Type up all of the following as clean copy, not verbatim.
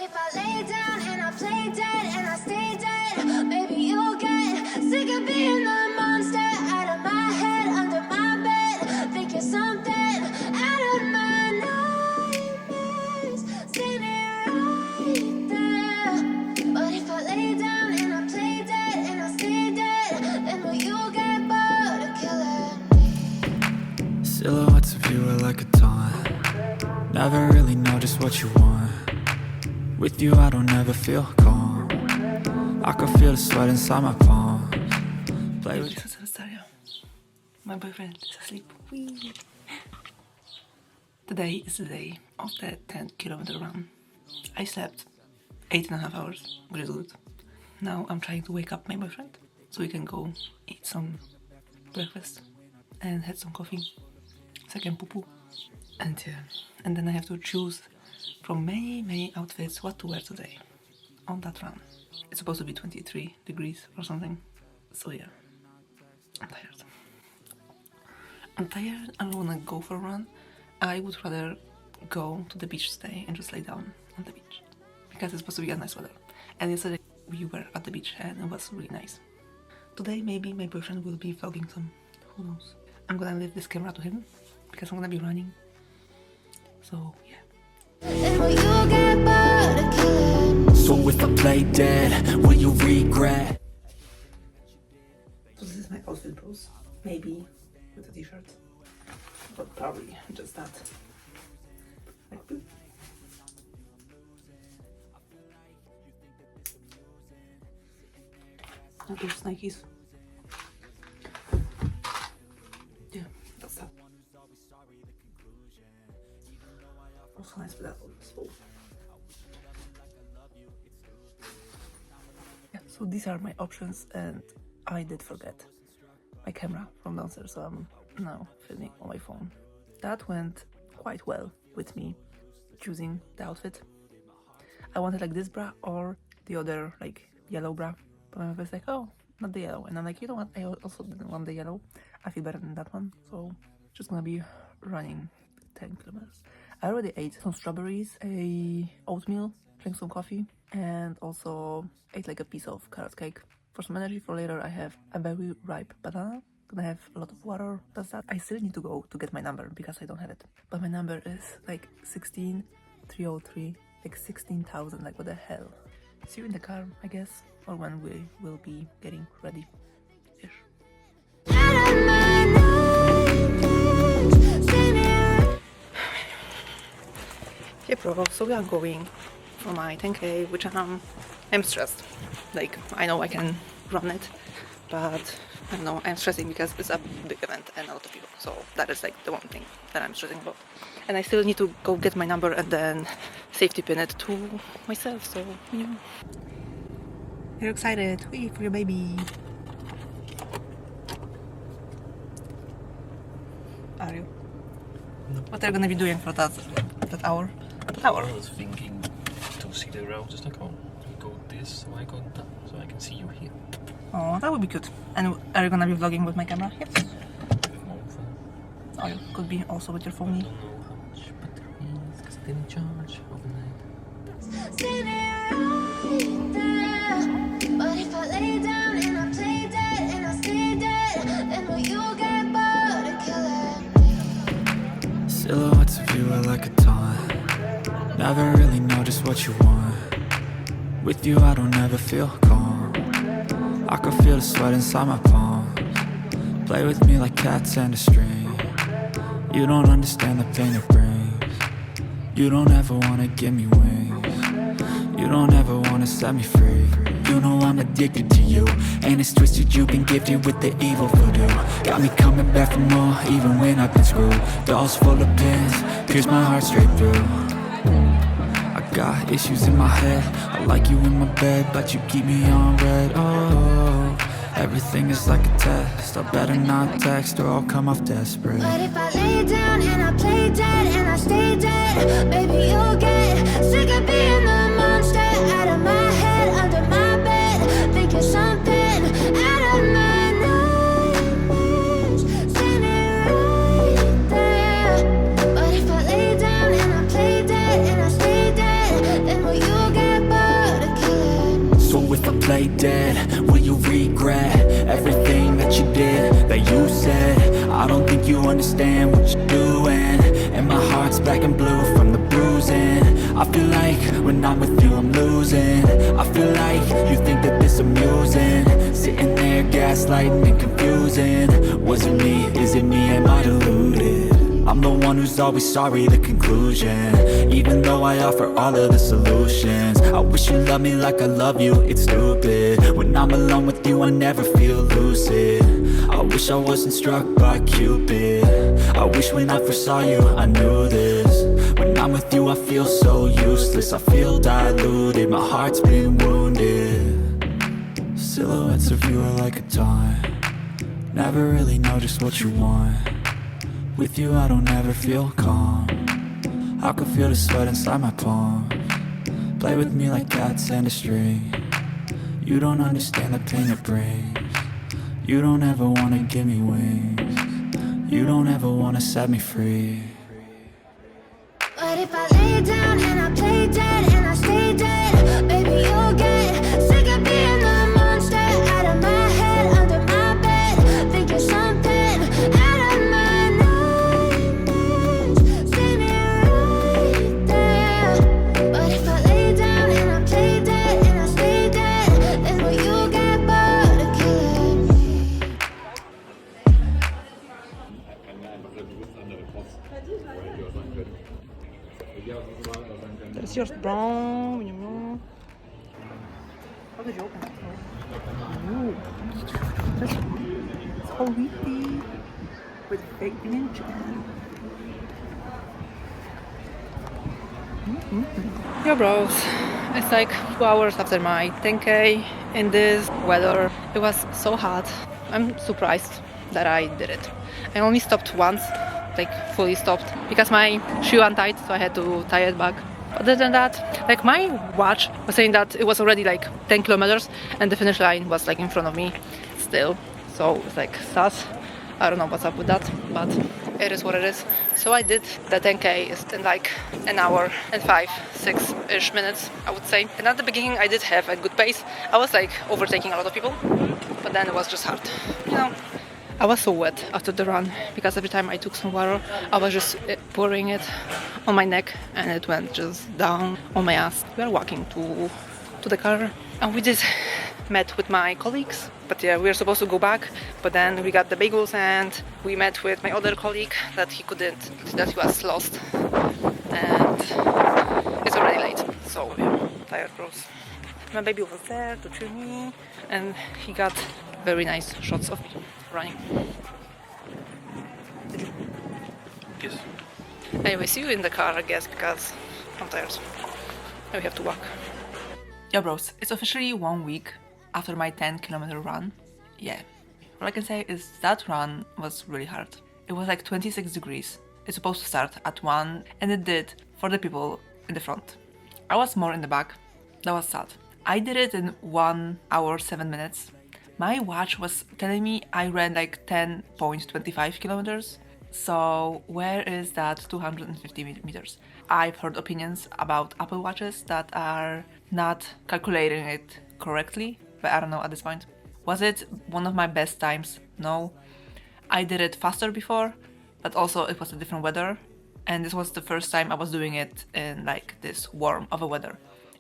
if I lay down and I play dead and I stay dead, maybe you'll get sick of being the monster out of my head, under my bed. Think you're something out of my nightmares, standing right there. But if I lay down and I play dead and I stay dead, then will you get bored of killing me? Silhouettes of you are like a taunt. Never really know just what you want. With you I don't ever feel calm. I can feel the sweat inside my palms. Play with My boyfriend is asleep. Whee. Today is the day of the 10-kilometer run. I slept 8.5 hours, which is good. Now I'm trying to wake up my boyfriend so we can go eat some breakfast and have some coffee, second poo-poo. And yeah, and then I have to choose from many outfits what to wear today on that run. It's supposed to be 23 degrees or something. So yeah, I'm tired. I don't wanna go for a run. I would rather go to the beach today and just lay down on the beach because it's supposed to be a nice weather. And yesterday we were at the beach and it was really nice. Today maybe my boyfriend will be vlogging some, who knows. I'm gonna leave this camera to him because I'm gonna be running. So yeah. So if I play dead, will you regret? So this is my outfit, bros. Maybe with a t-shirt, but probably just that. Like boop. And those Nikes. Yeah, that's that. Also nice with that one. Yeah, so these are my options, and I did forget my camera from downstairs, so I'm now filming on my phone. That went quite well with me choosing the outfit. I wanted like this bra or the other like yellow bra, but my mom was like, oh, not the yellow, and I'm like, you know what, I also didn't want the yellow. I feel better than that one, so just gonna be running 10 kilometers. I already ate some strawberries, a oatmeal, drank some coffee, and also ate like a piece of carrot cake. For some energy for later, I have a very ripe banana. Gonna have a lot of water. That's that. I still need to go to get my number because I don't have it. But my number is like 16,303, like 16,000. Like what the hell? See you in the car, I guess, or when we will be getting ready. Ish. Hey bro, so we are going for my 10k, which I'm stressed. Like, I know I can run it, but I don't know, I'm stressing because it's a big event and a lot of people. So that is like the one thing that I'm stressing about. And I still need to go get my number and then safety pin it to myself, so you know. You're excited, wait for your baby. Are you? No. What are you gonna be doing for that hour? I was thinking to see the road, just like, oh, you go this, so I go that, so I can see you here. Oh, that would be good. And are you gonna be vlogging with my camera? Yes. With my phone. Oh, you could be also with your I phone. don't know how much battery is, because I didn't charge overnight. But if I lay down and I play dead and I stay dead, then will you get bored of killing me? Silhouettes of you are like a taunt. Never really know just what you want. With you I don't ever feel calm. I can feel the sweat inside my palms. Play with me like cats and a string. You don't understand the pain it brings. You don't ever wanna give me wings. You don't ever wanna set me free. You know I'm addicted to you, and it's twisted, you've been gifted with the evil voodoo. Got me coming back for more, even when I've been screwed. Dolls full of pins, pierce my heart straight through. I got issues in my head, I like you in my bed, but you keep me on red. Oh, everything is like a test, I better not text or I'll come off desperate. But if I lay down and I play dead and I stay dead, baby you'll get sick of being the monster out of my head, under my bed. Think you're something out of my nightmares, standing right there. But if I lay down and I play dead and I stay dead, then will you get lay dead? Will you regret everything that you did, that you said? I don't think you understand what you're doing, and my heart's black and blue from the bruising. I feel like when I'm with you I'm losing. I feel like you think that this amusing, sitting there gaslighting and confusing. Was it me? Is it me? Am I deluded? I'm the one who's always sorry, the conclusion. Even though I offer all of the solutions, I wish you loved me like I love you, it's stupid. When I'm alone with you I never feel lucid. I wish I wasn't struck by Cupid. I wish when I first saw you I knew this. When I'm with you I feel so useless, I feel diluted, my heart's been wounded. Silhouettes of you are like a taunt, never really know just what you want. With you I don't ever feel calm, I can feel the sweat inside my palm. Play with me like cats and a string. You don't understand the pain it brings. You don't ever wanna give me wings. You don't ever wanna set me free. But if I lay down and I play dead and I stay dead, baby you'll get sick of being the monster out of my head, under my bed, thinking something out of my nightmares. See me right there. But if I lay down and I play dead and I stay dead, then will you get bored of killing me? That's yours, bro. How did you open it? Ooh. That's so weepy. With baked bean chicken. Yo bros, it's like 2 hours after my 10k in this weather. It was so hot. I'm surprised that I did it. I only stopped once, like fully stopped, because my shoe untied, so I had to tie it back. Other than that, like my watch was saying that it was already like 10 kilometers and the finish line was like in front of me still. So it's like sus. I don't know what's up with that, but it is what it is. So I did the 10k in like an hour and 5-6-ish minutes, I would say. And at the beginning I did have a good pace. I was like overtaking a lot of people, but then it was just hard. You know, I was so wet after the run because every time I took some water, I was just pouring it on my neck and it went just down on my ass. We are walking to the car and we just met with my colleagues. But yeah, we were supposed to go back, but then we got the bagels and we met with my other colleague that he was lost. And it's already late, so yeah, tired bros. My baby was there to cheer me and he got very nice shots of me running. Yes. Anyway, see you in the car, I guess, because I'm tired. Now we have to walk. Yeah bros, it's officially 1 week after my 10-kilometer run. Yeah, all I can say is that run was really hard. It was like 26 degrees. It's supposed to start at 1 and it did for the people in the front. I was more in the back. That was sad. I did it in 1 hour 7 minutes. My watch was telling me I ran like 10.25 kilometers. So where is that 250 meters? I've heard opinions about Apple Watches that are not calculating it correctly, but I don't know at this point. Was it one of my best times? No. I did it faster before, but also it was a different weather. And this was the first time I was doing it in like this warm of a weather.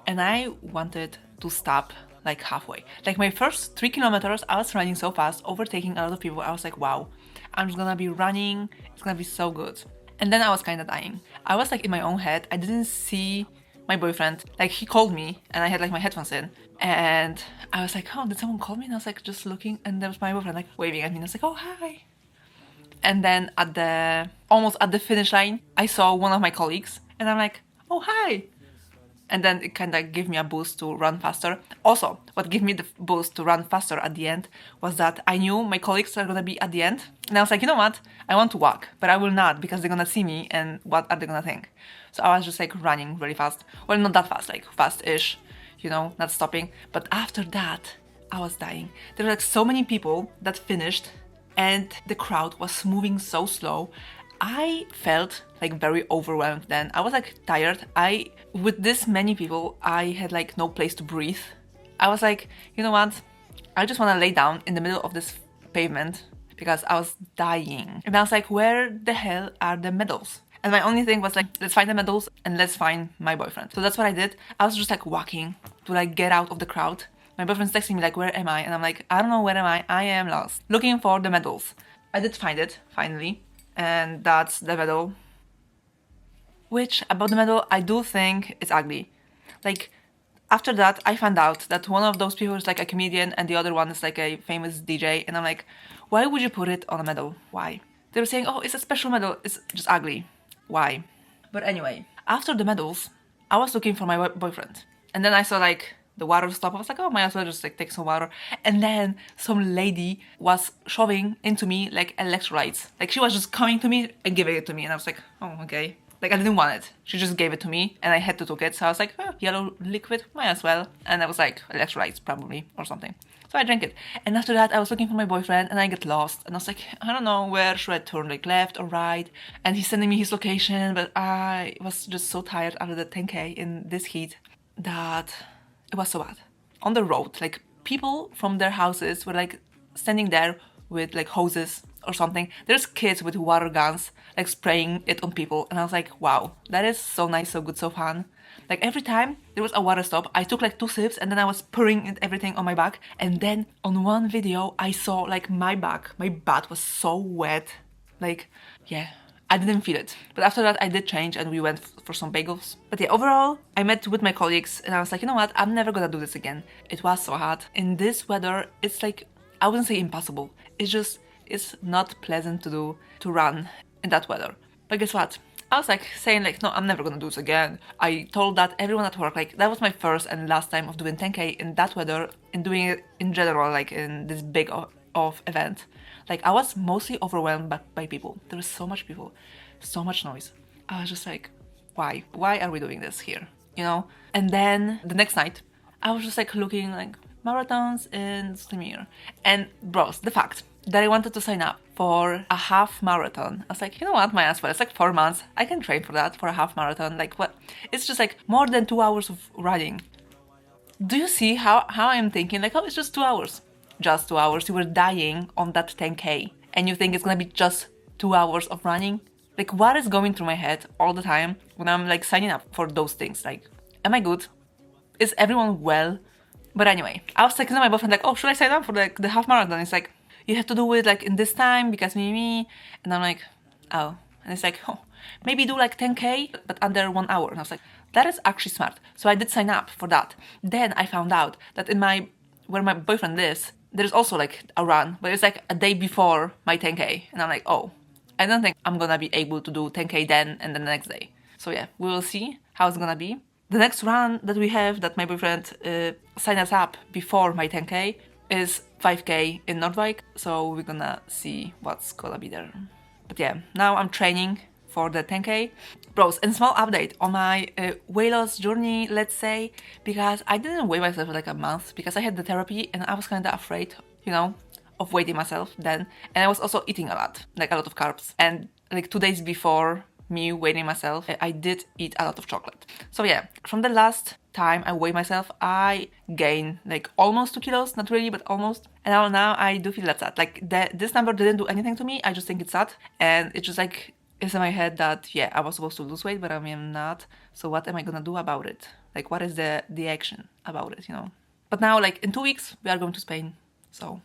And I wanted to stop like halfway. Like my first 3 kilometers, I was running so fast, overtaking a lot of people. I was like, wow, I'm just gonna be running. It's gonna be so good. And then I was kind of dying. I was like in my own head. I didn't see my boyfriend. Like he called me and I had like my headphones in. And I was like, oh, did someone call me? And I was like just looking and there was my boyfriend like waving at me. And I was like, oh, hi. And then almost at the finish line, I saw one of my colleagues and I'm like, oh, hi. And then it kind of gave me a boost to run faster. Also, what gave me the boost to run faster at the end was that I knew my colleagues are going to be at the end. And I was like, you know what? I want to walk, but I will not because they're going to see me and what are they going to think? So I was just like running really fast. Well, not that fast, like fast-ish, you know, not stopping. But after that, I was dying. There were like so many people that finished and the crowd was moving so slow. I felt like very overwhelmed then. I was like tired. With this many people, I had like no place to breathe. I was like, you know what? I just want to lay down in the middle of this pavement because I was dying. And I was like, where the hell are the medals? And my only thing was like, let's find the medals and let's find my boyfriend. So that's what I did. I was just like walking to like get out of the crowd. My boyfriend's texting me like, where am I? And I'm like, I don't know, where am I am lost. Looking for the medals. I did find it, finally. And that's the medal. Which, about the medal, I do think it's ugly. Like, after that, I found out that one of those people is like a comedian and the other one is like a famous DJ. And I'm like, why would you put it on a medal? Why? They were saying, oh, it's a special medal. It's just ugly. Why? But anyway, after the medals, I was looking for my boyfriend. And then I saw like the water stop. I was like, oh, might as well just like take some water. And then some lady was shoving into me like electrolytes. Like she was just coming to me and giving it to me. And I was like, oh, okay. Like I didn't want it. She just gave it to me and I had to take it. So I was like, oh, yellow liquid, might as well. And I was like, electrolytes probably or something. So I drank it. And after that I was looking for my boyfriend and I get lost. And I was like, I don't know, where should I turn, like left or right? And he's sending me his location, but I was just so tired after the 10K in this heat that it was so bad. On the road, like people from their houses were like standing there with like hoses or something. There's kids with water guns like spraying it on people and I was like, wow, that is so nice, so good, so fun. Like every time there was a water stop, I took like 2 sips and then I was pouring everything on my back. And then on one video I saw like my butt was so wet. Like, yeah, I didn't feel it. But after that I did change and we went for some bagels. But yeah, overall I met with my colleagues and I was like, you know what, I'm never gonna do this again. It was so hot. In this weather, it's like, I wouldn't say impossible. It's not pleasant to do, to run in that weather. But guess what? I was like saying like, no, I'm never gonna do this again. I told that everyone at work, like that was my first and last time of doing 10K in that weather and doing it in general, like in this big of event. Like I was mostly overwhelmed by people. There was so much people, so much noise. I was just like, why? Why are we doing this here? You know? And then the next night, I was just like looking like marathons in Slimir. And bros, the fact that I wanted to sign up for a half marathon. I was like, you know what, might as well. It's like 4 months. I can train for that, for a half marathon. Like what? It's just like more than 2 hours of running. Do you see how I'm thinking? Like, oh, it's just 2 hours. Just 2 hours. You were dying on that 10K. And you think it's gonna be just 2 hours of running? Like, what is going through my head all the time when I'm like signing up for those things? Like, am I good? Is everyone well? But anyway, I was like, to my boyfriend, like, oh, should I sign up for like the half marathon? It's like, you have to do it like in this time because me. And I'm like, oh. And it's like, oh, maybe do like 10K, but under 1 hour. And I was like, that is actually smart. So I did sign up for that. Then I found out that where my boyfriend lives, there's also like a run, but it's like a day before my 10K. And I'm like, oh, I don't think I'm gonna be able to do 10K then and then the next day. So yeah, we will see how it's gonna be. The next run that we have, that my boyfriend signed us up before my 10K, is 5K in Nordwijk, so we're gonna see what's gonna be there. But yeah, now I'm training for the 10K. Bros, and small update on my weight loss journey, let's say, because I didn't weigh myself for like a month because I had the therapy and I was kinda afraid, you know, of weighing myself then. And I was also eating a lot of carbs. And like 2 days before me weighing myself, I did eat a lot of chocolate. So yeah, from the last time I weighed myself, I gained like almost 2 kilos, not really, but almost. And now I do feel that's sad. Like this number didn't do anything to me. I just think it's sad. And it's just like, it's in my head that, yeah, I was supposed to lose weight, but I am not. So what am I gonna do about it? Like, what is the action about it, you know? But now, like in 2 weeks, we are going to Spain. So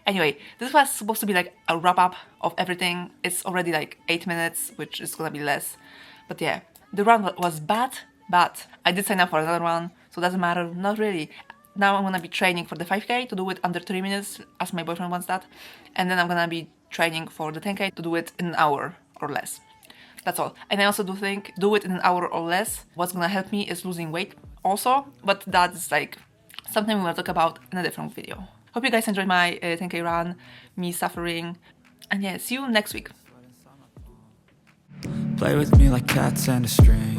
anyway, this was supposed to be like a wrap-up of everything. It's already like 8 minutes, which is gonna be less. But yeah, the run was bad, but I did sign up for another one, so it doesn't matter, not really. Now I'm gonna be training for the 5K to do it under 3 minutes, as my boyfriend wants that. And then I'm gonna be training for the 10K to do it in an hour or less. That's all. And I also do think do it in an hour or less. What's gonna help me is losing weight also, but that's like something we will talk about in a different video. Hope you guys enjoyed my 10K run, me suffering, and yeah, see you next week. Play with me like cats and a string.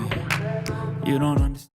You don't understand.